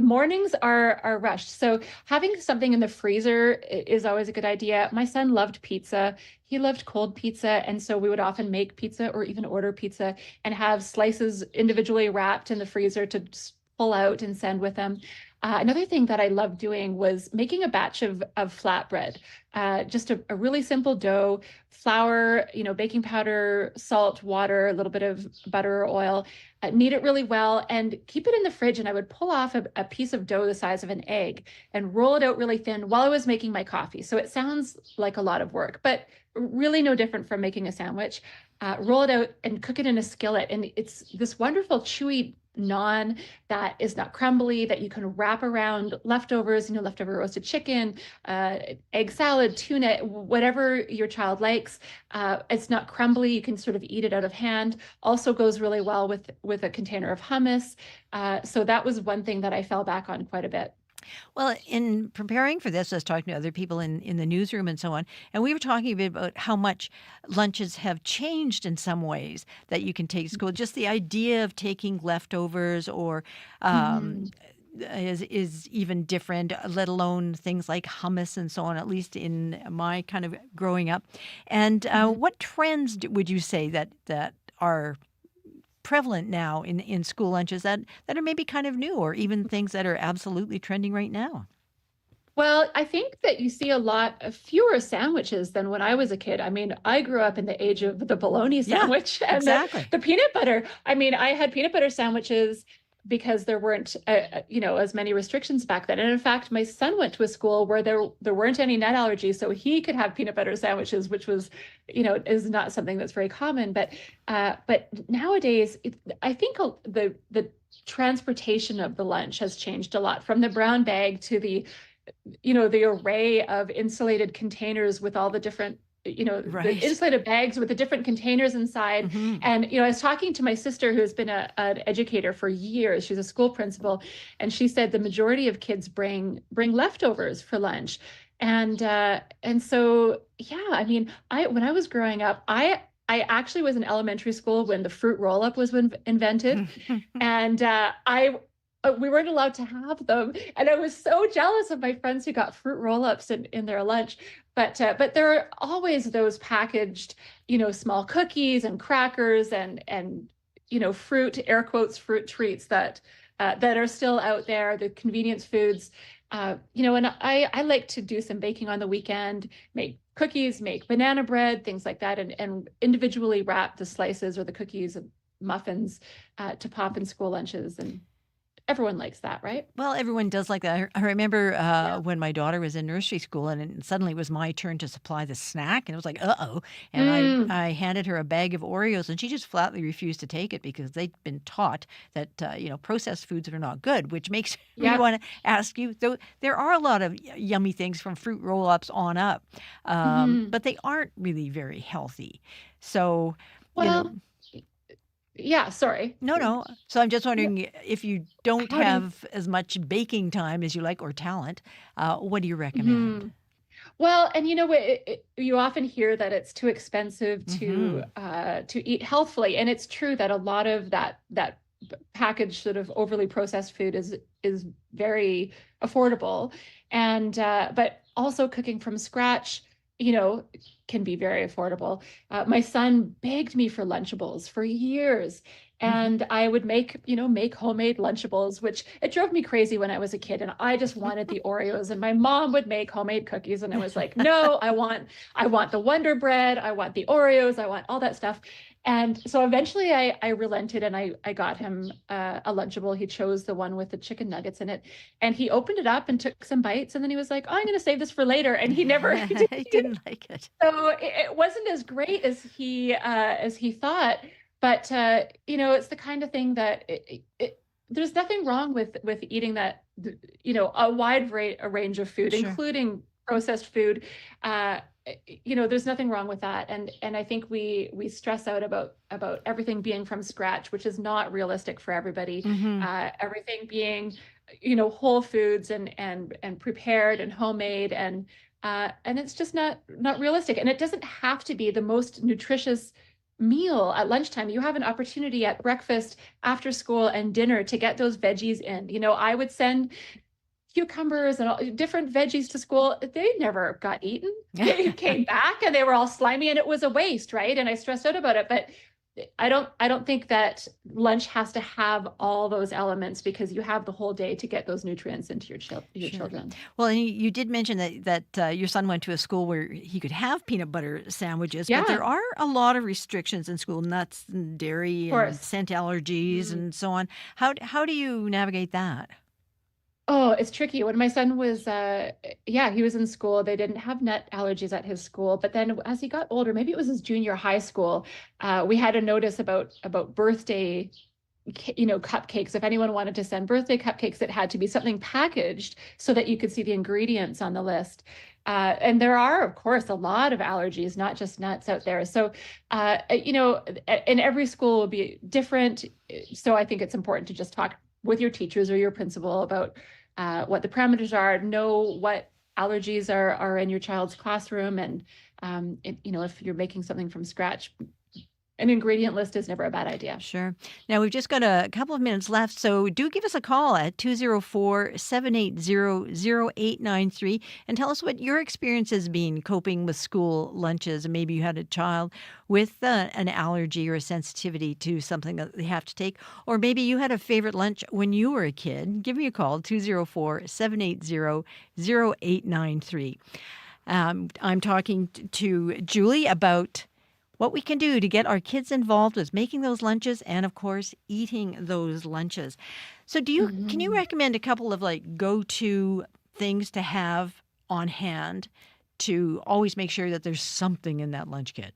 S: mornings are rushed. So having something in the freezer is always a good idea. My son loved pizza. He loved cold pizza. And so we would often make pizza or even order pizza and have slices individually wrapped in the freezer to pull out and send with them. Another thing that I loved doing was making a batch of flatbread. Just a really simple dough, flour, baking powder, salt, water, a little bit of butter or oil. Knead it really well and keep it in the fridge. And I would pull off a piece of dough the size of an egg and roll it out really thin while I was making my coffee. So it sounds like a lot of work, but really no different from making a sandwich. Roll it out and cook it in a skillet. And it's this wonderful chewy naan that is not crumbly, that you can wrap around leftovers, leftover roasted chicken, egg salad, tuna, whatever your child likes. It's not crumbly. You can sort of eat it out of hand. Also goes really well with a container of hummus. So that was one thing that I fell back on quite a bit.
J: Well, in preparing for this, I was talking to other people in the newsroom and so on, and we were talking a bit about how much lunches have changed in some ways that you can take to school. Just the idea of taking leftovers or is even different, let alone things like hummus and so on, at least in my kind of growing up. And what trends would you say that are prevalent now in school lunches that are maybe kind of new, or even things that are absolutely trending right now?
S: Well, I think that you see a lot of fewer sandwiches than when I was a kid. I mean, I grew up in the age of the bologna sandwich and
J: exactly.
S: the peanut butter. I mean, I had peanut butter sandwiches because there weren't, as many restrictions back then. And in fact, my son went to a school where there weren't any nut allergies, so he could have peanut butter sandwiches, which was, is not something that's very common. But nowadays, I think the transportation of the lunch has changed a lot, from the brown bag to the array of insulated containers with all the different the insulated bags with the different containers inside. And, I was talking to my sister, who has been an educator for years. She's a school principal. And she said the majority of kids bring leftovers for lunch. And so, I mean, when I was growing up, I actually was in elementary school when the fruit roll-up was invented. And we weren't allowed to have them. And I was so jealous of my friends who got fruit roll-ups in their lunch. But there are always those packaged, small cookies and crackers and fruit, air quotes, fruit treats that are still out there, the convenience foods. And I like to do some baking on the weekend, make cookies, make banana bread, things like that, and individually wrap the slices or the cookies and muffins to pop in school lunches. And everyone likes that, right?
J: Well, everyone does like that. I remember when my daughter was in nursery school and suddenly it was my turn to supply the snack. And it was like, uh-oh. And I handed her a bag of Oreos and she just flatly refused to take it because they'd been taught that, processed foods are not good, which makes me want to ask you, though there are a lot of yummy things from fruit roll-ups on up, but they aren't really very healthy. So,
S: yeah, sorry.
J: No. So I'm just wondering, if you don't have as much baking time as you like or talent, what do you recommend?
S: Well, and you often hear that it's too expensive to eat healthfully, and it's true that a lot of that packaged sort of overly processed food is very affordable, and but also cooking from scratch, can be very affordable. My son begged me for Lunchables for years. And I would make homemade Lunchables, which it drove me crazy when I was a kid. And I just wanted the Oreos, and my mom would make homemade cookies. And I was like, no, I want the Wonder Bread. I want the Oreos. I want all that stuff. And so eventually I relented, and I got him a Lunchable. He chose the one with the chicken nuggets in it, and he opened it up and took some bites. And then he was like, oh, I'm going to save this for later. And he never
J: he didn't like it.
S: So it wasn't as great as he thought. But it's the kind of thing that there's nothing wrong with eating that, a wide range of food,
J: Sure.
S: including processed food. There's nothing wrong with that. And I think we stress out about everything being from scratch, which is not realistic for everybody. Everything being, whole foods and prepared and homemade, and it's just not realistic. And it doesn't have to be the most nutritious meal at lunchtime. You have an opportunity at breakfast, after school, and dinner to get those veggies in. I would send cucumbers and all different veggies to school. They never got eaten. They came back and they were all slimy, and it was a waste, right? And I stressed out about it. But I don't think that lunch has to have all those elements, because you have the whole day to get those nutrients into your children.
J: Well, and you did mention that your son went to a school where he could have peanut butter sandwiches, but there are a lot of restrictions in school, nuts and dairy and scent allergies and so on. How do you navigate that?
S: Oh, it's tricky. When my son was, he was in school. They didn't have nut allergies at his school. But then as he got older, maybe it was his junior high school, we had a notice about birthday, cupcakes. If anyone wanted to send birthday cupcakes, it had to be something packaged so that you could see the ingredients on the list. And there are, of course, a lot of allergies, not just nuts out there. So, and every school will be different. So I think it's important to just talk with your teachers or your principal about what the parameters are, know what allergies are in your child's classroom. And, if you're making something from scratch, an ingredient list is never a bad idea.
J: Sure. Now, we've just got a couple of minutes left, so do give us a call at 204-780-0893 and tell us what your experience has been coping with school lunches. And maybe you had a child with an allergy or a sensitivity to something that they have to take, or maybe you had a favorite lunch when you were a kid. Give me a call, 204-780-0893. I'm talking to Julie about what we can do to get our kids involved with making those lunches and, of course, eating those lunches. So can you recommend a couple of go-to things to have on hand to always make sure that there's something in that lunch kit?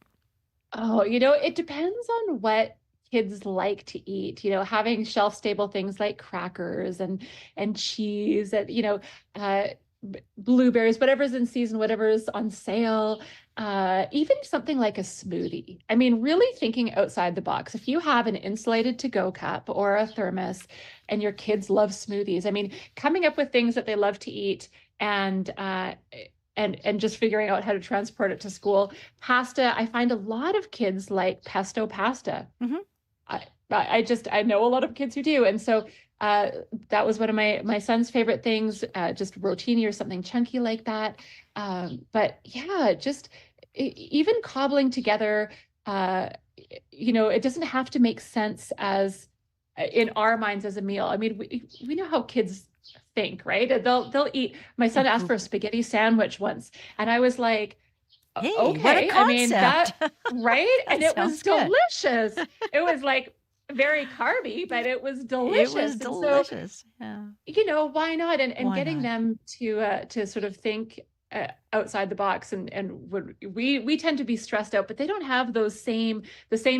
S: Oh, it depends on what kids like to eat. Having shelf-stable things like crackers and cheese and, blueberries, whatever's in season, whatever's on sale, even something like a smoothie. I mean, really thinking outside the box. If you have an insulated to-go cup or a thermos and your kids love smoothies, I mean, coming up with things that they love to eat and just figuring out how to transport it to school. Pasta, I find a lot of kids like pesto pasta. I know a lot of kids who do. And so that was one of my son's favorite things, just rotini or something chunky like that. But yeah, just even cobbling together, it doesn't have to make sense as in our minds as a meal. I mean, we know how kids think, right? They'll eat. My son asked for a spaghetti sandwich once, and I was like,
J: hey,
S: okay,
J: what a concept.
S: I mean, that, right? And it was
J: sounds good.
S: delicious. It was like very carby, but it was delicious.
J: It was delicious.
S: So, why not? And
J: Why
S: getting
J: not?
S: them to sort of think outside the box, and we tend to be stressed out, but they don't have the same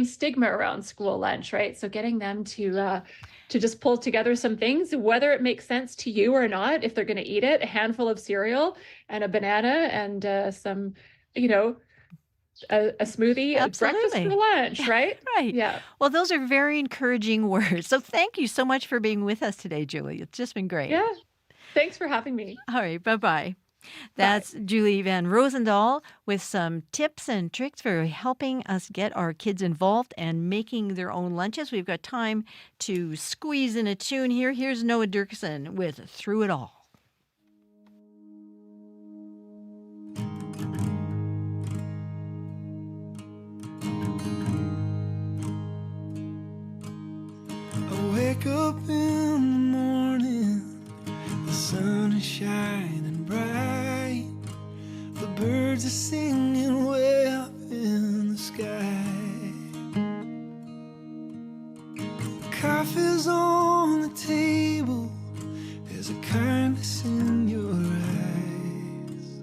S: stigma around school lunch, right? So getting them to just pull together some things, whether it makes sense to you or not, if they're going to eat it, a handful of cereal and a banana and some, a smoothie, a breakfast for lunch, right?
J: Right.
S: Yeah.
J: Well, those are very encouraging words. So thank you so much for being with us today, Julie. It's just been great.
S: Yeah. Thanks for having me.
J: All right. Bye-bye. That's Julie Van Rosendahl with some tips and tricks for helping us get our kids involved and making their own lunches. We've got time to squeeze in a tune here. Here's Noah Dirksen with Through It All.
Q: I wake up in the morning, the sun is shining bright, the birds are singing way up in the sky. Coffee's on the table, there's a kindness in your eyes.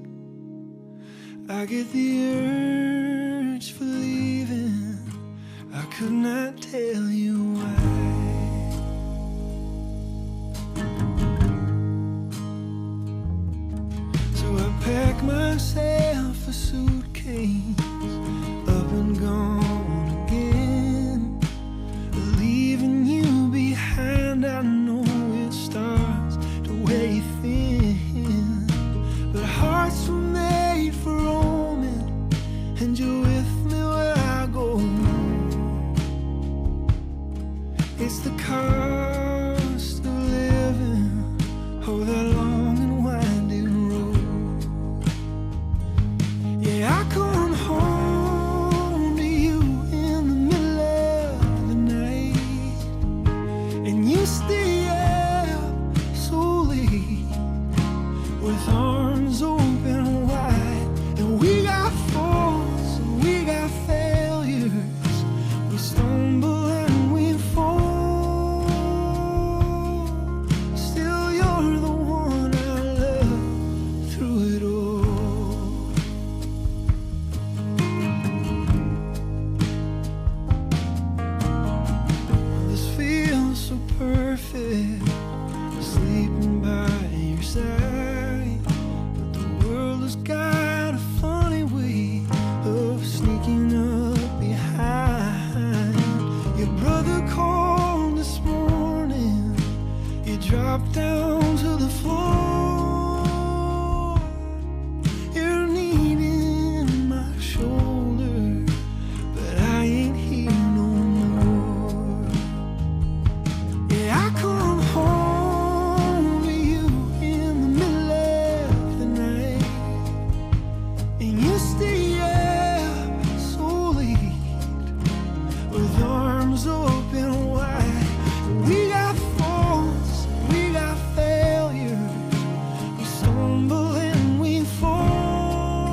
Q: I get the urge for leaving, I could not tell you why. Pack myself a suitcase, up and gone again, leaving you behind. I know it starts to weigh thin, but hearts were made for roaming, and you're with me where I go. It's the cost of living, oh that long and winding road. I come home to you in the middle of the night, and you stay up so late with arms open wide. And we got faults, and we got failures, we stumble and we fall. Still you're the one I love through it all. Perfect, sleeping by your side, but the world has got a funny way of sneaking up behind. Your brother called this morning, you dropped down to the floor. You're needing my shoulder, but I ain't here no more. I come home to you in the middle of the night, and you stay up so late with arms open wide. We got faults, we got failures, we stumble and we fall.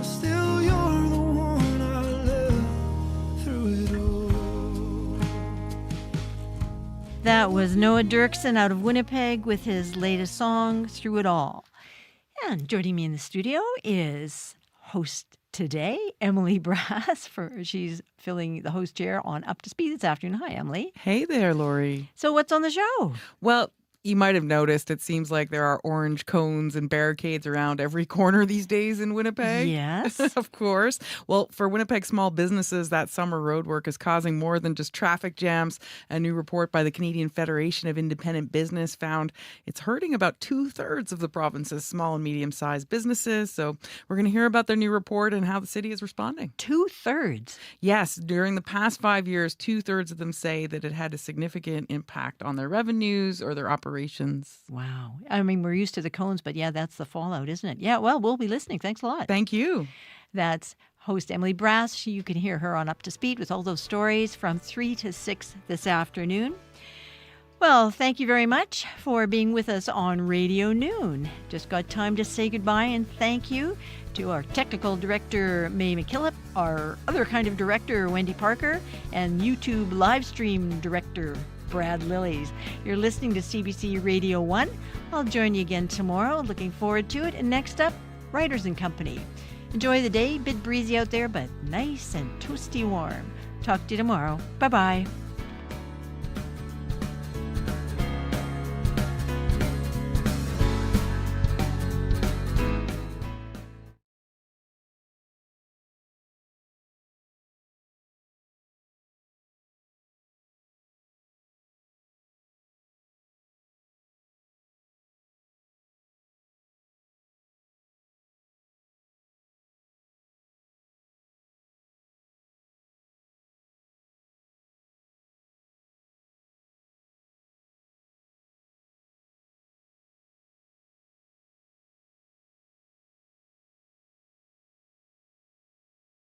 Q: Still you're the one I love through it all.
J: That was Noah Dirksen out of Winnipeg with his latest song, Through It All. And joining me in the studio is host today, Emily Brass. She's filling the host chair on Up to Speed this afternoon. Hi, Emily.
U: Hey there, Lori.
J: So what's on the show?
U: Well, you might have noticed it seems like there are orange cones and barricades around every corner these days in Winnipeg.
J: Yes.
U: Of course. Well, for Winnipeg small businesses, that summer road work is causing more than just traffic jams. A new report by the Canadian Federation of Independent Business found it's hurting about 2/3 of the province's small and medium-sized businesses. So we're going to hear about their new report and how the city is responding.
J: 2/3?
U: Yes. During the past 5 years, 2/3 of them say that it had a significant impact on their revenues or their operations.
J: Wow. I mean, we're used to the cones, but yeah, that's the fallout, isn't it? Yeah, well, we'll be listening. Thanks a lot.
U: Thank you.
J: That's host Emily Brass. You can hear her on Up to Speed with all those stories from 3 to 6 this afternoon. Well, thank you very much for being with us on Radio Noon. Just got time to say goodbye and thank you to our technical director, May McKillop, our other kind of director, Wendy Parker, and YouTube live stream director, Brad Lillies. You're listening to CBC Radio 1. I'll join you again tomorrow. Looking forward to it. And next up, Writers and Company. Enjoy the day. Bit breezy out there, but nice and toasty warm. Talk to you tomorrow. Bye-bye.